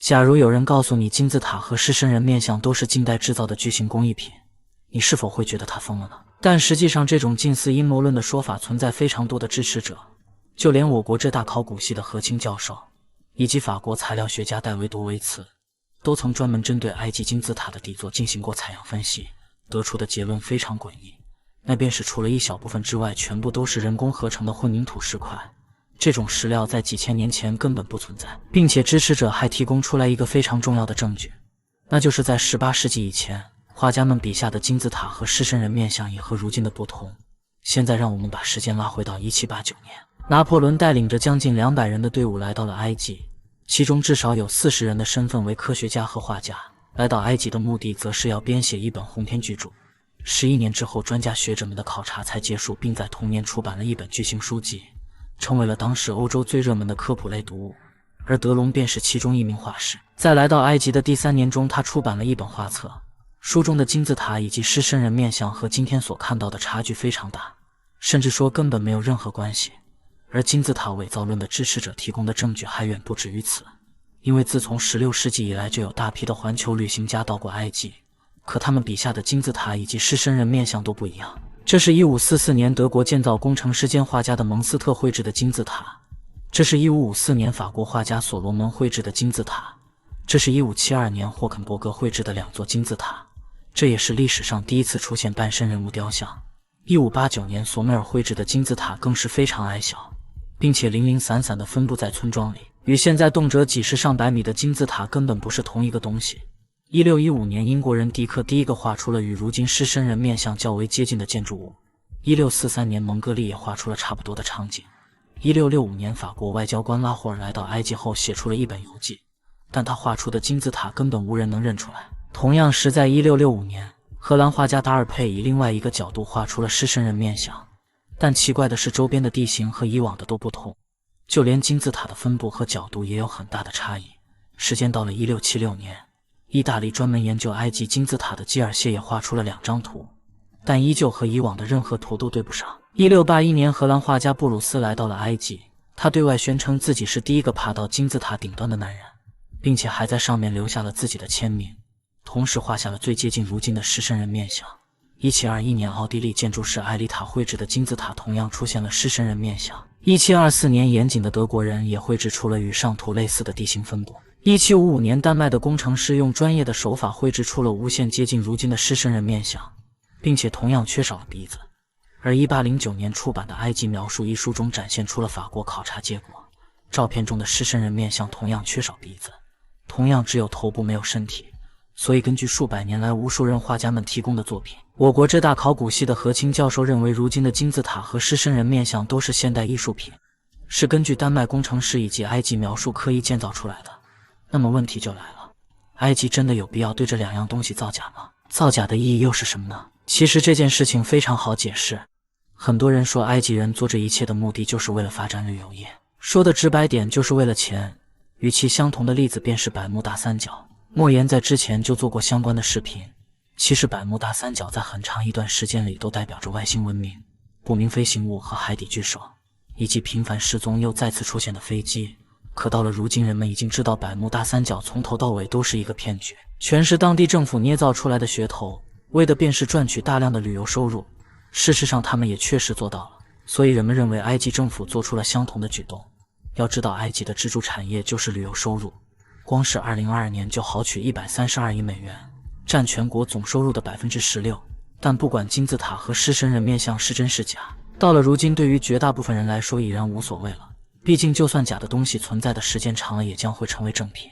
假如有人告訴你金字塔和獅身人面像都是近代制造的巨型工藝品，你是否会觉得他疯了呢？但實際上，這種近似陰謀論的說法存在非常多的支持者，就連我國浙大考古系的何清教授，以及法國材料學家戴維多維茨，都曾專門針對埃及金字塔的底座進行過採樣分析，得出的結論非常詭異，那便是除了一小部分之外，全部都是人工合成的混凝土石塊。這種石料在幾千年前根本不存在，並且支持者還提供出來一個非常重要的證据，那就是在18世紀以前，畫家們筆下的金字塔和獅身人面像也和如今的不同。現在让我们把時間拉回到1789年，拿破崙帶領着将近200人的隊伍来到了埃及，其中至少有40人的身份為科學家和畫家。來到埃及的目的則是要編寫一本鸿篇巨著。11年之後，專家學者們的考察才結束，並在同年出版了一本巨型書籍，成為了當時歐洲最熱門的科普類读物，而德隆便是其中一名畫師。在來到埃及的第3年中，他出版了一本畫冊，書中的金字塔以及獅身人面像和今天所看到的差距非常大，甚至說根本没有任何關係。而金字塔偽造論的支持者提供的證據還遠不止於此，因為自從16世紀以來，就有大批的環球旅行家到過埃及，可他們筆下的金字塔以及獅身人面像都不一樣。這是1544年德國建造工程師兼畫家的蒙斯特繪制的金字塔，這是1554年法國畫家所羅門繪制的金字塔，這是1572年霍肯伯格繪制的2座金字塔，這也是歷史上第一次出現半身人物雕像。1589年索梅爾繪制的金字塔更是非常矮小，並且零零散散地分布在村莊裡，與現在動輒幾十上百米的金字塔根本不是同一個東西。1615年，英國人迪克第一個畫出了與如今獅身人面像較為接近的建築物。1643年，蒙哥利也畫出了差不多的場景。1665年，法國外交官拉霍爾來到埃及後寫出了一本遊記，但他畫出的金字塔根本無人能認出來。同樣是在1665年，荷蘭畫家達爾佩以另外一個角度畫出了獅身人面像，但奇怪的是，周邊的地形和以往的都不同，就連金字塔的分布和角度也有很大的差異。时間到了1676年，意大利专門研究埃及金字塔的基爾谢也畫出了2張圖，但依舊和以往的任何圖都對不上。1681年，荷蘭畫家布魯斯來到了埃及，他對外宣稱自己是第一個爬到金字塔頂端的男人，並且還在上面留下了自己的簽名，同時畫下了最接近如今的獅身人面像。1721年，奧地利建築師艾里塔繪制的金字塔同樣出現了獅身人面像。1724年，嚴謹的德國人也繪制出了與上圖類似的地形分布。1755年，丹麥的工程師用專業的手法繪制出了無限接近如今的獅身人面像，並且同樣缺少了鼻子。而1809年出版的《埃及描述》一書中展現出了法國考察結果，照片中的獅身人面像同樣缺少鼻子，同樣只有頭部沒有身體。所以根據数百年來無數任畫家們提供的作品，我國浙大考古系的何清教授認為，如今的金字塔和獅身人面像都是現代藝術品，是根據丹麥工程師以及埃及描述刻意建造出來的。那麼問題就來了，埃及真的有必要對這2樣東西造假嗎？造假的意義又是什麼呢？其實這件事情非常好解釋。很多人說埃及人做這一切的目的就是為了發展旅遊業，說的直白點就是為了錢。與其相同的例子便是百慕大三角。莫言在之前就做過相關的視頻。其實百慕大三角在很長一段時間裡都代表着外星文明、不明飛行物和海底巨獸，以及頻繁失蹤又再次出現的飛機。可到了如今，人們已經知道百慕大三角從頭到尾都是一個騙局，全是當地政府捏造出來的噱頭，為的便是賺取大量的旅遊收入。事實上他們也確實做到了，所以人們認為埃及政府做出了相同的舉動。要知道，埃及的支柱產業就是旅遊收入，光是2022年就豪取132億美元，佔全國總收入的16%。但不管金字塔和獅身人面像是真是假，到了如今对於絕大部分人來說已然無所謂了。畢竟就算假的東西存在的時間長了，也將會成為正品。